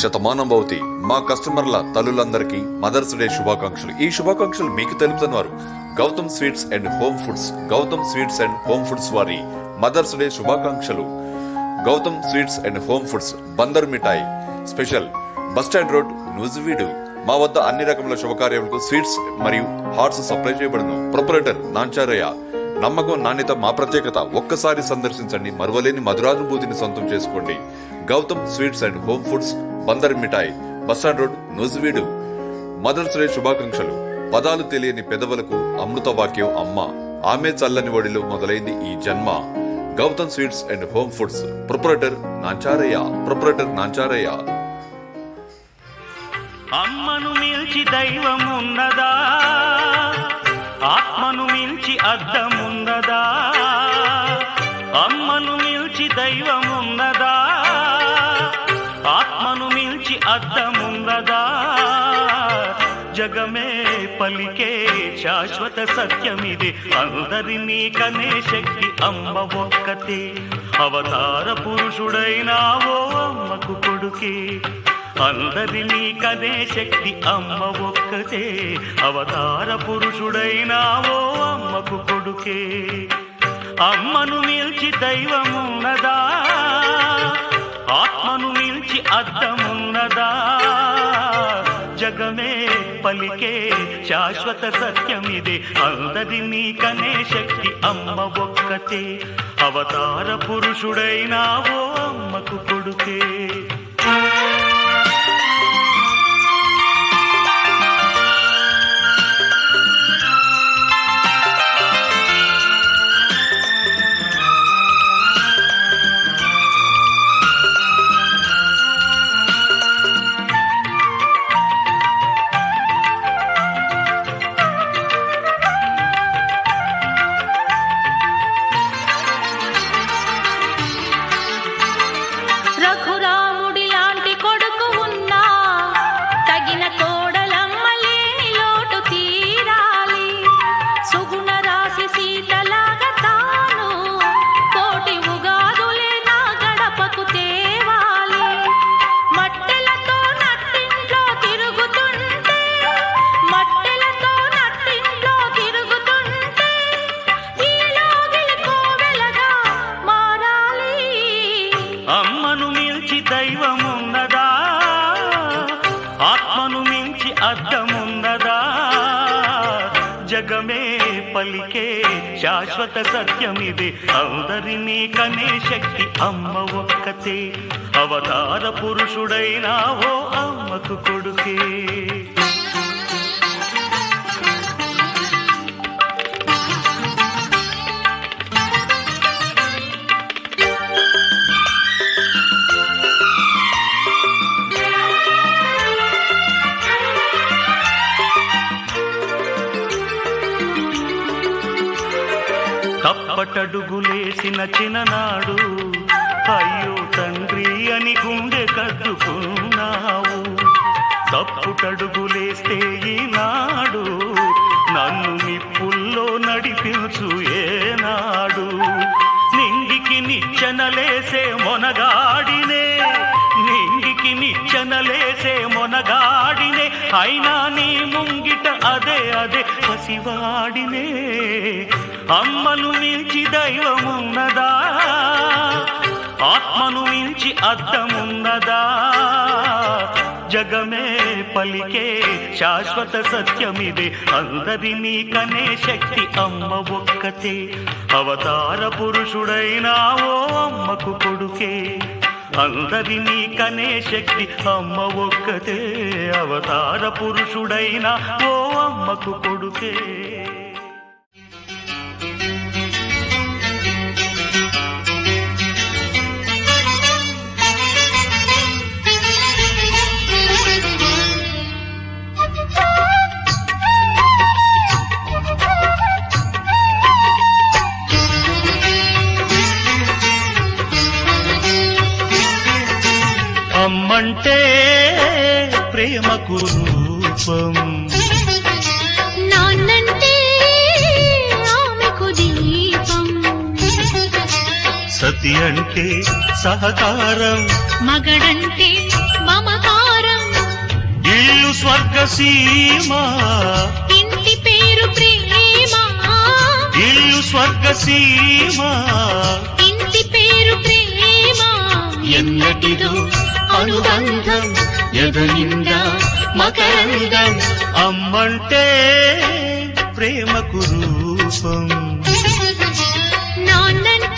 శతమానం భవతి. మా కస్టమర్ల తల్లులందరికీ mothers day శుభాకాంక్షలు. ఈ శుభాకాంక్షలు మీకు తెలుపుతున్నారు Gautam sweets and home foods. Gautam sweets and home foods వారి మదర్స్ డే శుభాకాంక్షలు. Gautam sweets and home foods, Bandar మిఠాయి స్పెషల్, బస్టాండ్ రోడ్, నూజివీడు. మా వద్ద అన్ని రకముల శుభకార్యాలకు స్వీట్స్ మరియు హార్ట్స్ సప్లై చేయబడును. ప్రొపరేటర్ నాంచారయ్య. నమ్మకం, నాణ్యత మా ప్రత్యేకత. ఒక్కసారి సందర్శించండి, మరువలేని మధురానుభూతిని సొంతం చేసుకోండి. Gautam sweets and home foods, Bandar మిఠాయి, bus stand road, Nuzvid. Mother's day శుభాకాంక్షలు. పదాలు తెలియని పెదవులకు అమృత వాక్యం అమ్మ. ఆమె చల్లని ఒడిలో మొదలైంది ఈ జన్మ. Gautam sweets and home foods, proprietor Nancharaiah. అమ్మను మిల్చి దైవమున్నదా, ఆత్మను మిల్చి అద్దమున్నదా? అమ్మను మిల్చి దైవమున్నదా, ఆత్మను మిల్చి అద్దమున్నదా? జగమే పలికే శాశ్వత సత్యమిది, అందరినీ కనే శక్తి అమ్మ ఒక్కతే. అవతార పురుషుడైనావో అమ్మకు కొడుకే, అందరినీ కనే శక్తి అమ్మ ఒక్కతే. అవతార పురుషుడైనావో అమ్మకు కొడుకే. అమ్మను మిల్చి దైవమున్నదా, ఆత్మను మిల్చి అద్దమున్నదా? జగమే పలికే శాశ్వత సత్యమిదే, అందరినీ కనే శక్తి అమ్మ ఒక్కతే. అవతార పురుషుడైనావో అమ్మకు కొడుకే. అమ్మను మిల్చి దైవమున్నదా, ఆత్మను మించి అద్దమున్నదా? జగమే పలికే శాశ్వత సత్యమిది, అందరినీ కనే శక్తి అమ్మ ఒక్కతే. అవతార పురుషుడైనావో అమ్మకు కొడుకే. తప్పటడుగులేసిన చిన్ననాడు, అయ్యో తండ్రి అని గుండె కద్దుకున్నావు. తప్పుటడుగులేస్తే ఈనాడు నన్ను నిప్పుల్లో నడిపించు ఏనాడు. నింగికి నిచ్చెనలేసే మొనగాడినే, నింగికి నిచ్చెనలేసే మొనగాడినే, అయినా నీ ముంగిట అదే పసివాడినే. అమ్మను మించి దైవమున్నదా, ఆత్మను మించి అద్దమున్నదా? జగమే పలికే శాశ్వత సత్యమిదే, అందరినీ కనే శక్తి అమ్మ ఒక్కతే. అవతార పురుషుడైనావో అమ్మకు కొడుకే, అందరినీ కనే శక్తి అమ్మ ఒక్కతే. అవతార పురుషుడైనా ఓ అమ్మకు కొడుకే. అమ్మంటే ప్రేమకు రూపం, నాన్నంటే ఆమెకు దీపం. సతి అంటే సహకారం, మగడంటే మమకారం. ఇల్లు స్వర్గసీమ ఇంటి పేరు ప్రేమ ఇల్లు స్వర్గసీమ ఇంటి పేరు ప్రేమ ఎన్నటిదో అనుబంధం ఎదనిందా మకరందం అమ్మంటే ప్రేమకు రూపం నాన్నంటే